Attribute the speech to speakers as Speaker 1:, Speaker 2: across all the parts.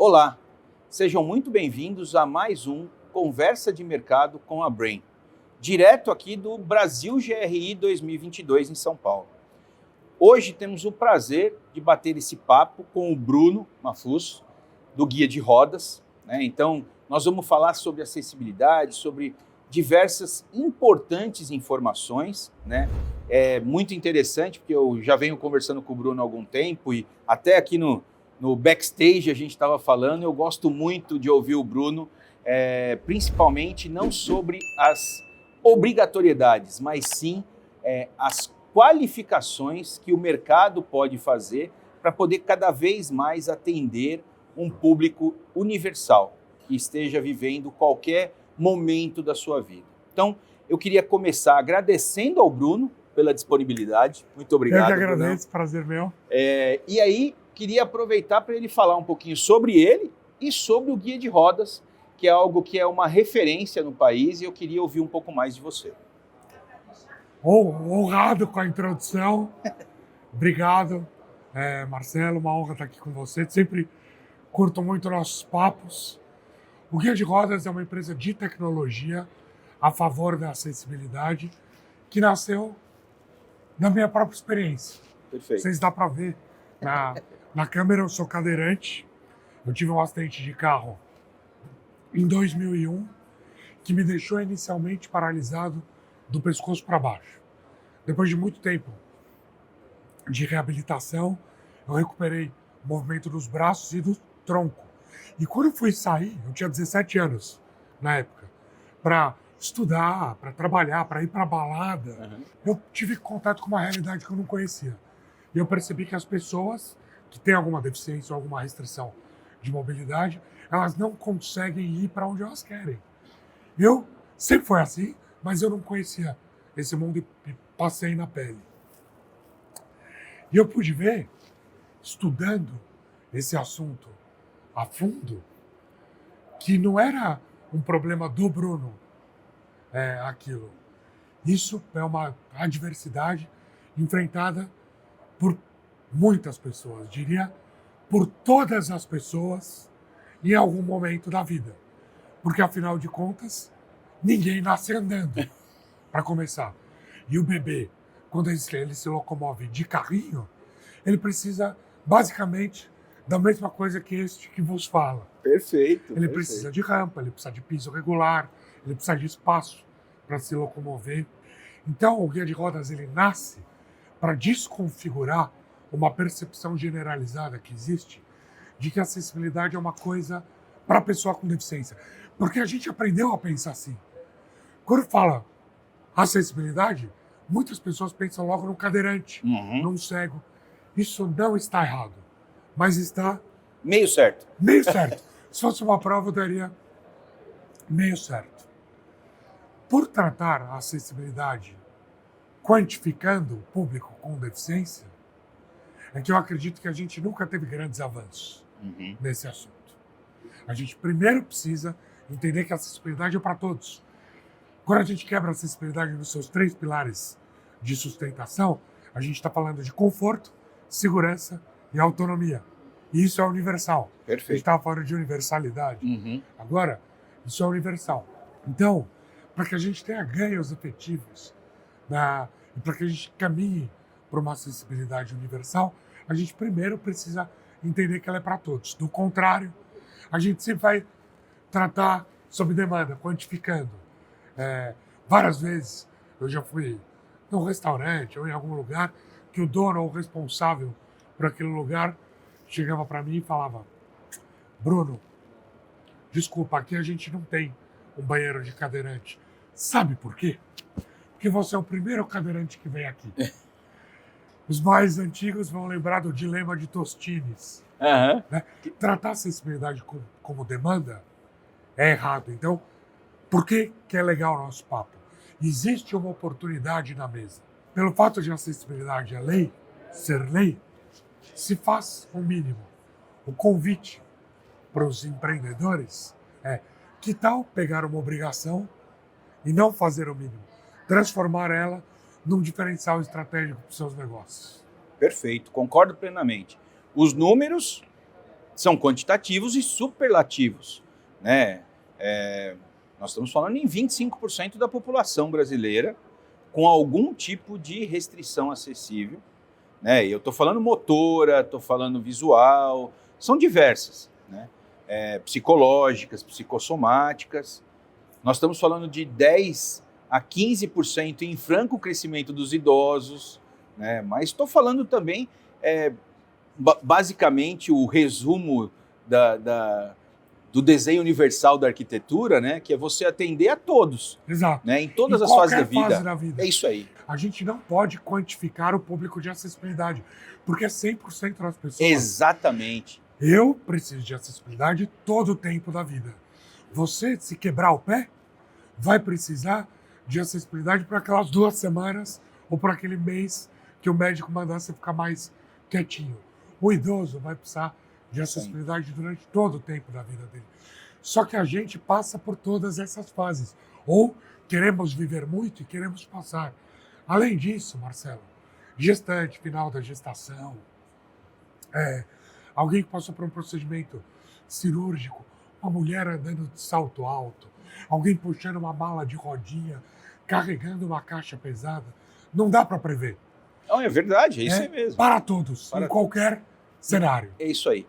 Speaker 1: Olá, sejam muito bem-vindos a mais um Conversa de Mercado com a Brain, direto aqui do Brasil GRI 2022 em São Paulo. Hoje temos o prazer de bater esse papo com o Bruno Mafus, do Guia de Rodas, né? Então, nós vamos falar sobre acessibilidade, sobre diversas importantes informações, né? É muito interessante, porque eu já venho conversando com o Bruno há algum tempo e até aqui no backstage a gente estava falando, eu gosto muito de ouvir o Bruno, principalmente não sobre as obrigatoriedades, mas sim as qualificações que o mercado pode fazer para poder cada vez mais atender um público universal, que esteja vivendo qualquer momento da sua vida. Então, eu queria começar agradecendo ao Bruno pela disponibilidade. Muito obrigado,
Speaker 2: Eu que agradeço,
Speaker 1: Bruno.
Speaker 2: prazer meu.
Speaker 1: E aí, queria aproveitar para ele falar um pouquinho sobre ele e sobre o Guia de Rodas, que é algo que é uma referência no país, e eu queria ouvir um pouco mais de você.
Speaker 2: Honrado com a introdução. Obrigado, Marcelo, uma honra estar aqui com você. Sempre curto muito nossos papos. O Guia de Rodas é uma empresa de tecnologia a favor da acessibilidade que nasceu da minha própria experiência.
Speaker 1: Perfeito.
Speaker 2: Vocês dá para ver na câmera, eu sou cadeirante. Eu tive um acidente de carro em 2001 que me deixou inicialmente paralisado do pescoço para baixo. Depois de muito tempo de reabilitação, eu recuperei o movimento dos braços e do tronco. E quando eu fui sair, eu tinha 17 anos na época, para estudar, para trabalhar, para ir para balada, eu tive contato com uma realidade que eu não conhecia. E eu percebi que as pessoas que têm alguma deficiência ou alguma restrição de mobilidade, elas não conseguem ir para onde elas querem. Eu sempre foi assim, mas eu não conhecia esse mundo e passei na pele. E eu pude ver, estudando esse assunto a fundo, que não era um problema do Bruno aquilo. Isso é uma adversidade enfrentada por muitas pessoas, diria por todas as pessoas em algum momento da vida. Porque, afinal de contas, ninguém nasce andando, para começar. E o bebê, quando ele se locomove de carrinho, ele precisa, basicamente, da mesma coisa que este que vos fala.
Speaker 1: Perfeito.
Speaker 2: Ele precisa de rampa, ele precisa de piso regular, ele precisa de espaço para se locomover. Então, o Guia de Rodas ele nasce para desconfigurar uma percepção generalizada que existe de que a acessibilidade é uma coisa para a pessoa com deficiência. Porque a gente aprendeu a pensar assim. Quando fala acessibilidade, muitas pessoas pensam logo no cadeirante, num cego. Isso não está errado, mas está...
Speaker 1: Meio certo.
Speaker 2: Meio certo. Se fosse uma prova, eu daria meio certo. Por tratar a acessibilidade quantificando o público com deficiência, é que eu acredito que a gente nunca teve grandes avanços nesse assunto. A gente primeiro precisa entender que a acessibilidade é para todos. Quando a gente quebra a acessibilidade nos seus 3 pilares de sustentação, a gente está falando de conforto, segurança e autonomia. E isso é universal.
Speaker 1: Perfeito.
Speaker 2: A gente estava falando de universalidade. Agora, isso é universal. Então, para que a gente tenha ganhos efetivos e para que a gente caminhe para uma acessibilidade universal, a gente primeiro precisa entender que ela é para todos. Do contrário, a gente sempre vai tratar sob demanda, quantificando. Várias vezes eu já fui num restaurante ou em algum lugar que o dono ou o responsável por aquele lugar chegava para mim e falava: Bruno, desculpa, aqui a gente não tem um banheiro de cadeirante. Sabe por quê? Porque você é o primeiro cadeirante que vem aqui. Os mais antigos vão lembrar do dilema de Tostines. Né? Tratar a acessibilidade como demanda é errado. Então, por que é legal o nosso papo? Existe uma oportunidade na mesa. Pelo fato de acessibilidade a lei, ser lei, se faz o mínimo. O convite para os empreendedores é: que tal pegar uma obrigação e não fazer o mínimo? Transformar ela num diferencial estratégico para os seus negócios.
Speaker 1: Perfeito, concordo plenamente. Os números são quantitativos e superlativos, né? Nós estamos falando em 25% da população brasileira com algum tipo de restrição acessível, né? Eu estou falando motora, estou falando visual, são diversas, né? Psicológicas, psicossomáticas. Nós estamos falando de 10 a 15% em franco crescimento dos idosos, né? Mas estou falando também, basicamente, o resumo do desenho universal da arquitetura, né? Que é você atender a todos.
Speaker 2: Exato.
Speaker 1: Né? Em todas
Speaker 2: Em
Speaker 1: as fases
Speaker 2: qualquer
Speaker 1: da vida. É isso aí.
Speaker 2: A gente não pode quantificar o público de acessibilidade, porque é 100% das pessoas.
Speaker 1: Exatamente.
Speaker 2: Eu preciso de acessibilidade todo o tempo da vida. Você, se quebrar o pé, vai precisar de acessibilidade para aquelas 2 semanas ou para aquele mês que o médico mandar você ficar mais quietinho. O idoso vai precisar de acessibilidade durante todo o tempo da vida dele. Só que a gente passa por todas essas fases. Ou queremos viver muito e queremos passar. Além disso, Marcelo, gestante, final da gestação, alguém que passou por um procedimento cirúrgico, uma mulher andando de salto alto, alguém puxando uma mala de rodinha, carregando uma caixa pesada, não dá para prever.
Speaker 1: Não, é verdade, é isso aí mesmo.
Speaker 2: Para todos, em qualquer cenário.
Speaker 1: É isso aí.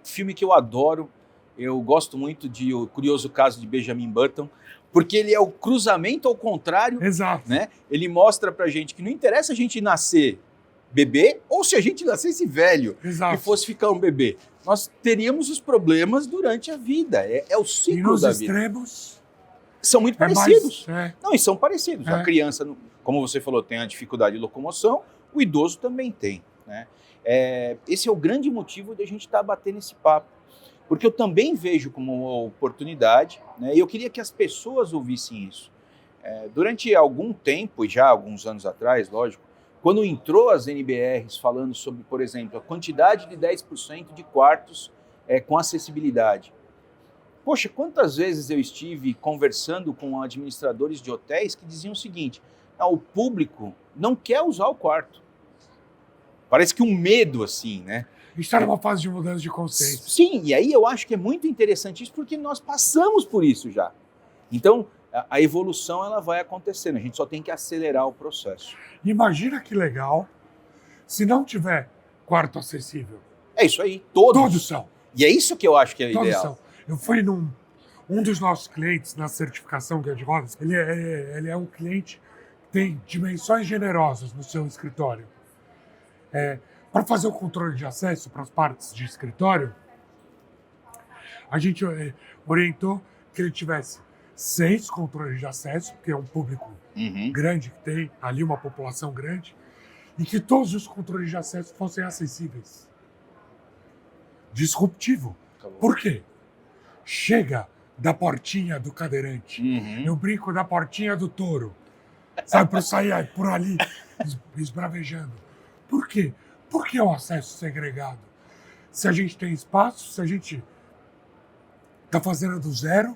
Speaker 1: Filme que eu adoro, eu gosto muito de O Curioso Caso de Benjamin Button, porque ele é o cruzamento ao contrário.
Speaker 2: Exato.
Speaker 1: Né? Ele mostra pra gente que não interessa a gente nascer bebê ou se a gente nascesse velho. Exato. E fosse ficar um bebê. Nós teríamos os problemas durante a vida. É o ciclo da vida.
Speaker 2: E nos extremos...
Speaker 1: São muito parecidos. Não, e são parecidos. A criança, como você falou, tem a dificuldade de locomoção, o idoso também tem. Né? Esse é o grande motivo de a gente estar batendo esse papo. Porque eu também vejo como uma oportunidade, né? E eu queria que as pessoas ouvissem isso. Durante algum tempo, e já alguns anos atrás, lógico, quando entrou as NBRs falando sobre, por exemplo, a quantidade de 10% de quartos com acessibilidade. Poxa, quantas vezes eu estive conversando com administradores de hotéis que diziam o seguinte: o público não quer usar o quarto. Parece que um medo assim, né?
Speaker 2: Está numa fase de mudança de consciência.
Speaker 1: Sim, e aí eu acho que é muito interessante isso porque nós passamos por isso já. Então, a evolução ela vai acontecendo, a gente só tem que acelerar o processo.
Speaker 2: Imagina que legal se não tiver quarto acessível.
Speaker 1: É isso aí, todos.
Speaker 2: Todos são.
Speaker 1: E é isso que eu acho que é
Speaker 2: todos
Speaker 1: ideal.
Speaker 2: São. Eu fui um dos nossos clientes na certificação Guia de Rodas, ele é um cliente que tem dimensões generosas no seu escritório. Para fazer o controle de acesso para as partes de escritório, a gente orientou que ele tivesse 6 controles de acesso, porque é um público grande que tem ali, uma população grande, e que todos os controles de acesso fossem acessíveis. Disruptivo. Por quê? Chega da portinha do cadeirante. Eu brinco da portinha do touro. Sabe, para sair por ali esbravejando. Por quê? Por que o acesso segregado? Se a gente tem espaço, se a gente está fazendo do zero,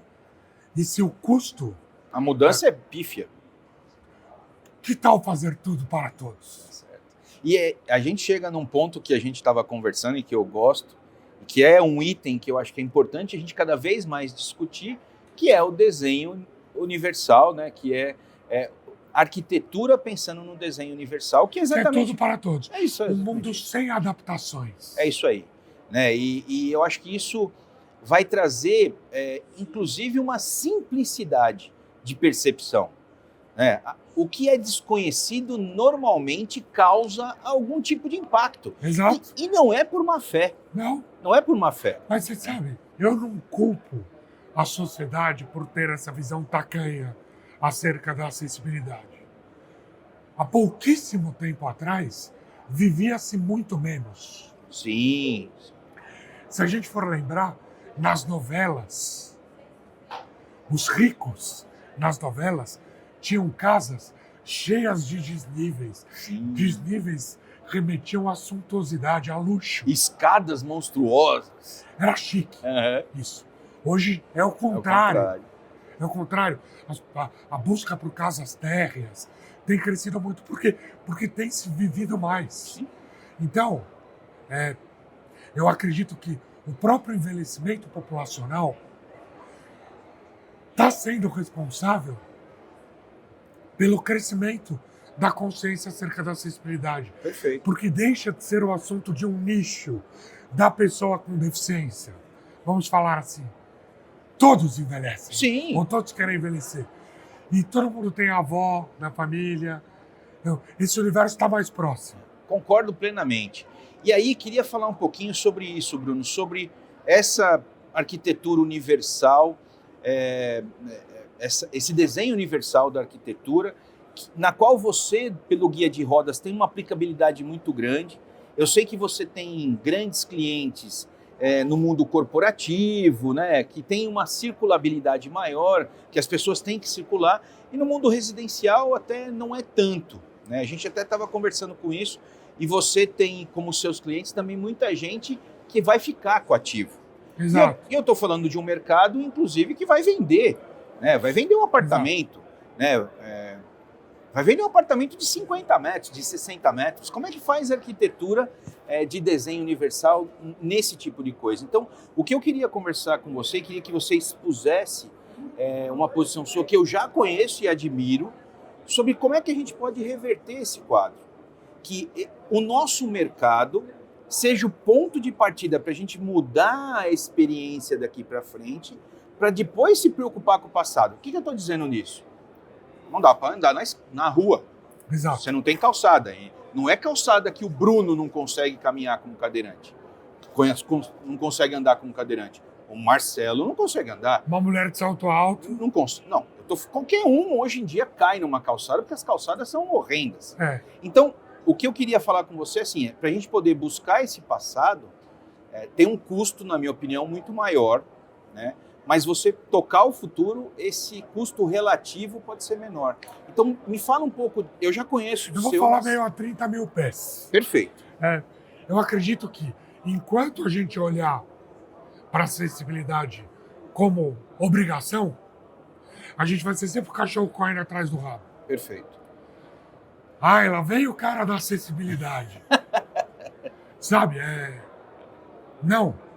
Speaker 2: e se o custo...
Speaker 1: A mudança é pífia.
Speaker 2: Que tal fazer tudo para todos?
Speaker 1: Certo. E a gente chega num ponto que a gente estava conversando e que eu gosto, que é um item que eu acho que é importante a gente cada vez mais discutir, que é o desenho universal, né? Que é arquitetura pensando no desenho universal, que é exatamente...
Speaker 2: Que é tudo para todos.
Speaker 1: É isso aí.
Speaker 2: Um mundo sem adaptações.
Speaker 1: É isso aí. Né? E eu acho que isso vai trazer, inclusive, uma simplicidade de percepção. Né? O que é desconhecido normalmente causa algum tipo de impacto.
Speaker 2: Exato.
Speaker 1: E não é por má fé.
Speaker 2: Não.
Speaker 1: Não é por má fé.
Speaker 2: Mas você sabe, eu não culpo a sociedade por ter essa visão tacanha acerca da acessibilidade. Há pouquíssimo tempo atrás, vivia-se muito menos.
Speaker 1: Sim.
Speaker 2: Se a gente for lembrar, nas novelas, os ricos nas novelas tinham casas cheias de desníveis.
Speaker 1: Sim.
Speaker 2: Desníveis remetiam à suntuosidade, a luxo.
Speaker 1: Escadas monstruosas.
Speaker 2: Era chique. Isso. Hoje é o contrário. É o contrário. A busca por casas térreas tem crescido muito. Por quê? Porque tem se vivido mais. Sim. Então, eu acredito que o próprio envelhecimento populacional está sendo responsável pelo crescimento da consciência acerca da acessibilidade.
Speaker 1: Perfeito.
Speaker 2: Porque deixa de ser o assunto de um nicho da pessoa com deficiência. Vamos falar assim, todos envelhecem.
Speaker 1: Sim.
Speaker 2: Ou todos querem envelhecer. E todo mundo tem a avó na família. Esse universo está mais próximo.
Speaker 1: Concordo plenamente. E aí, queria falar um pouquinho sobre isso, Bruno, sobre essa arquitetura universal, esse desenho universal da arquitetura, na qual você, pelo guia de rodas, tem uma aplicabilidade muito grande. Eu sei que você tem grandes clientes no mundo corporativo, né, que tem uma circulabilidade maior, que as pessoas têm que circular, e no mundo residencial até não é tanto, né? A gente até estava conversando com isso, e você tem como seus clientes também muita gente que vai ficar com o ativo.
Speaker 2: Exato.
Speaker 1: E eu estou falando de um mercado, inclusive, que vai vender, né? Vai vender um apartamento, né? Vai vender um apartamento de 50 metros, de 60 metros. Como é que faz a arquitetura de desenho universal nesse tipo de coisa? Então, o que eu queria conversar com você, queria que você expusesse uma posição sua que eu já conheço e admiro, sobre como é que a gente pode reverter esse quadro. Que o nosso mercado seja o ponto de partida para a gente mudar a experiência daqui para frente, para depois se preocupar com o passado. O que eu estou dizendo nisso? Não dá para andar na rua.
Speaker 2: Exato.
Speaker 1: Você não tem calçada. Não é calçada que o Bruno não consegue caminhar como cadeirante. Não consegue andar como cadeirante. O Marcelo não consegue andar.
Speaker 2: Uma mulher de salto alto.
Speaker 1: Não consegue. Não. Qualquer um hoje em dia cai numa calçada, porque as calçadas são horrendas. Então, o que eu queria falar com você assim, para a gente poder buscar esse passado, tem um custo, na minha opinião, muito maior, né? Mas você tocar o futuro, esse custo relativo pode ser menor. Então, me fala um pouco, eu já conheço
Speaker 2: Eu vou falar meio a 30 mil pés.
Speaker 1: Perfeito.
Speaker 2: Eu acredito que, enquanto a gente olhar para a acessibilidade como obrigação, a gente vai ser sempre o cachorro correndo atrás do rabo.
Speaker 1: Perfeito.
Speaker 2: Lá vem o cara da acessibilidade. Sabe, Não.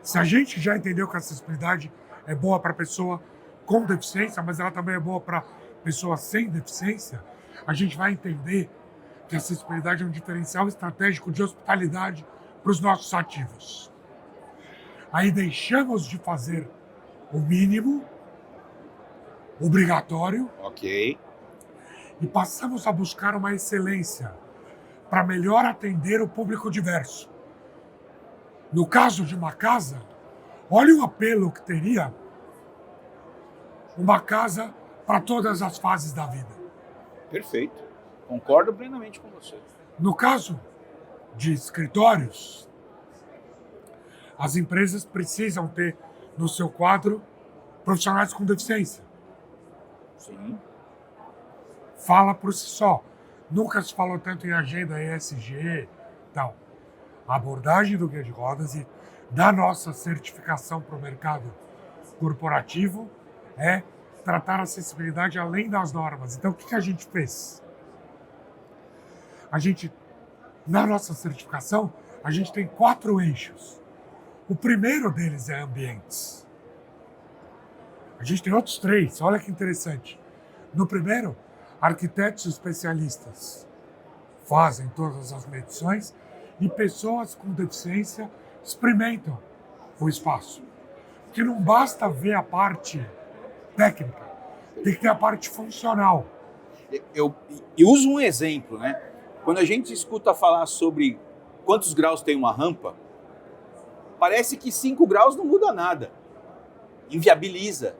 Speaker 2: Se a gente já entendeu que a acessibilidade é boa para pessoa com deficiência, mas ela também é boa para pessoa sem deficiência, a gente vai entender que a acessibilidade é um diferencial estratégico de hospitalidade para os nossos ativos. Aí deixamos de fazer o mínimo obrigatório.
Speaker 1: Ok.
Speaker 2: E passamos a buscar uma excelência para melhor atender o público diverso. No caso de uma casa, olha o apelo que teria uma casa para todas as fases da vida.
Speaker 1: Perfeito. Concordo plenamente com você.
Speaker 2: No caso de escritórios, as empresas precisam ter no seu quadro profissionais com deficiência.
Speaker 1: Sim.
Speaker 2: Fala por si só. Nunca se falou tanto em agenda ESG e tal. A abordagem do guia de rodas e da nossa certificação para o mercado corporativo é tratar a acessibilidade além das normas. Então, o que a gente fez? Na nossa certificação, a gente tem 4 eixos. O primeiro deles é ambientes. A gente tem outros 3, olha que interessante. No primeiro, arquitetos especialistas fazem todas as medições e pessoas com deficiência experimentam o espaço. Porque não basta ver a parte técnica, tem que ter a parte funcional.
Speaker 1: Eu uso um exemplo, né? Quando a gente escuta falar sobre quantos graus tem uma rampa, parece que 5 graus não muda nada. Inviabiliza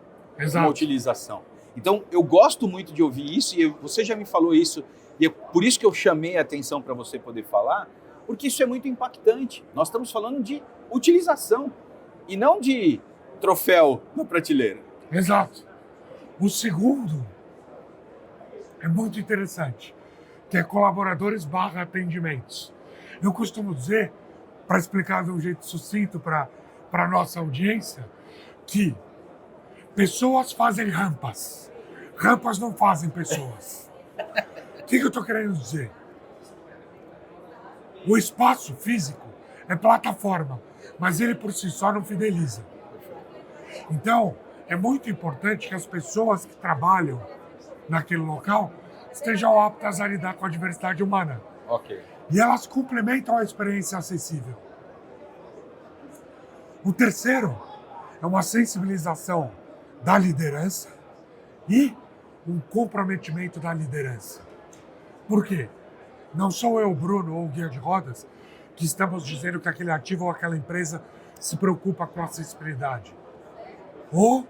Speaker 1: uma utilização. Então, eu gosto muito de ouvir isso, e você já me falou isso, e é por isso que eu chamei a atenção para você poder falar, porque isso é muito impactante. Nós estamos falando de utilização e não de troféu na prateleira.
Speaker 2: Exato. O segundo é muito interessante, que é colaboradores / atendimentos. Eu costumo dizer, para explicar de um jeito sucinto para a nossa audiência, que pessoas fazem rampas. Rampas não fazem pessoas. O que eu estou querendo dizer? O espaço físico é plataforma, mas ele por si só não fideliza. Então, é muito importante que as pessoas que trabalham naquele local estejam aptas a lidar com a diversidade humana.
Speaker 1: Ok.
Speaker 2: E elas complementam a experiência acessível. O terceiro é uma sensibilização da liderança e um comprometimento da liderança. Por quê? Não sou eu, Bruno, ou o Guia de Rodas, que estamos dizendo que aquele ativo ou aquela empresa se preocupa com a acessibilidade. O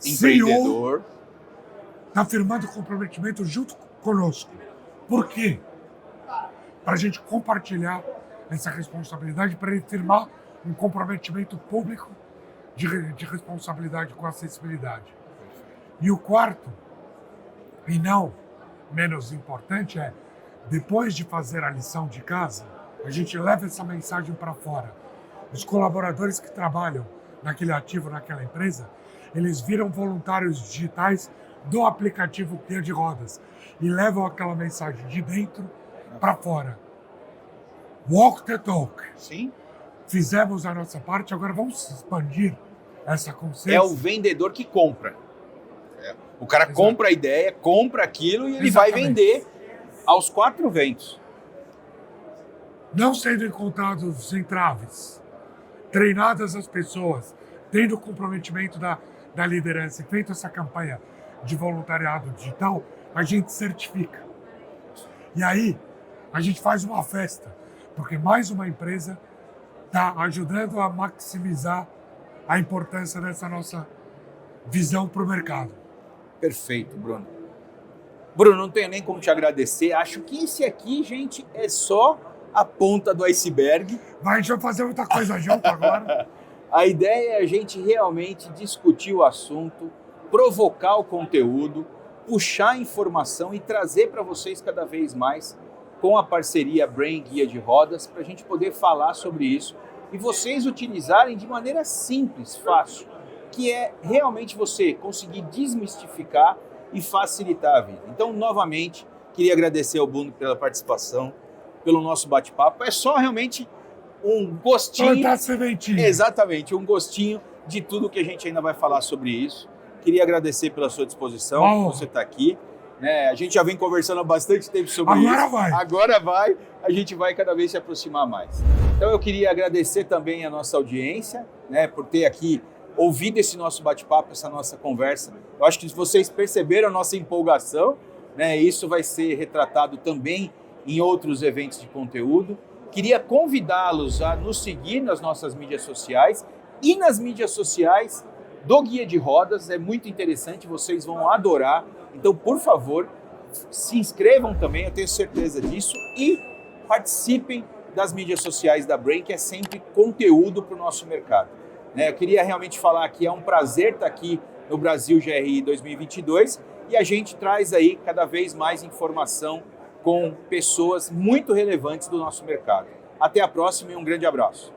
Speaker 1: Empreendedor
Speaker 2: CEO está firmando comprometimento junto conosco. Por quê? Para a gente compartilhar essa responsabilidade, para ele firmar um comprometimento público de responsabilidade com a acessibilidade. E o quarto, e não menos importante, é, depois de fazer a lição de casa, a gente leva essa mensagem para fora. Os colaboradores que trabalham naquele ativo, naquela empresa, eles viram voluntários digitais do aplicativo Guia de Rodas e levam aquela mensagem de dentro para fora. Walk the talk.
Speaker 1: Sim.
Speaker 2: Fizemos a nossa parte, agora vamos expandir essa consciência.
Speaker 1: É o vendedor que compra. O cara
Speaker 2: Exato.
Speaker 1: compra a ideia, compra aquilo e ele
Speaker 2: Exatamente.
Speaker 1: vai vender aos 4 ventos.
Speaker 2: Não sendo encontrados entraves, treinadas as pessoas, tendo o comprometimento da liderança e feito essa campanha de voluntariado digital, a gente certifica. E aí, a gente faz uma festa, porque mais uma empresa está ajudando a maximizar a importância dessa nossa visão para o mercado.
Speaker 1: Perfeito, Bruno. Bruno, não tenho nem como te agradecer. Acho que esse aqui, gente, é só a ponta do iceberg.
Speaker 2: Mas a gente vai fazer muita coisa junto agora.
Speaker 1: A ideia é a gente realmente discutir o assunto, provocar o conteúdo, puxar a informação e trazer para vocês cada vez mais com a parceria Brain Guia de Rodas, para a gente poder falar sobre isso e vocês utilizarem de maneira simples, fácil, que é realmente você conseguir desmistificar e facilitar a vida. Então, novamente, queria agradecer ao Bruno pela participação, pelo nosso bate-papo. É só realmente um gostinho.
Speaker 2: Plantar sementinha.
Speaker 1: Exatamente, um gostinho de tudo que a gente ainda vai falar sobre isso. Queria agradecer pela sua disposição, por você estar aqui. A gente já vem conversando há bastante tempo sobre isso.
Speaker 2: Agora vai.
Speaker 1: Agora vai. A gente vai cada vez se aproximar mais. Então eu queria agradecer também a nossa audiência, por ter aqui ouvido esse nosso bate-papo, essa nossa conversa. Eu acho que vocês perceberam a nossa empolgação, isso vai ser retratado também em outros eventos de conteúdo. Queria convidá-los a nos seguir nas nossas mídias sociais e nas mídias sociais do Guia de Rodas. É muito interessante, vocês vão adorar. Então, por favor, se inscrevam também, eu tenho certeza disso, e participem das mídias sociais da Brain, que é sempre conteúdo para o nosso mercado. Eu queria realmente falar que é um prazer estar aqui no Brasil GRI 2022 e a gente traz aí cada vez mais informação com pessoas muito relevantes do nosso mercado. Até a próxima e um grande abraço.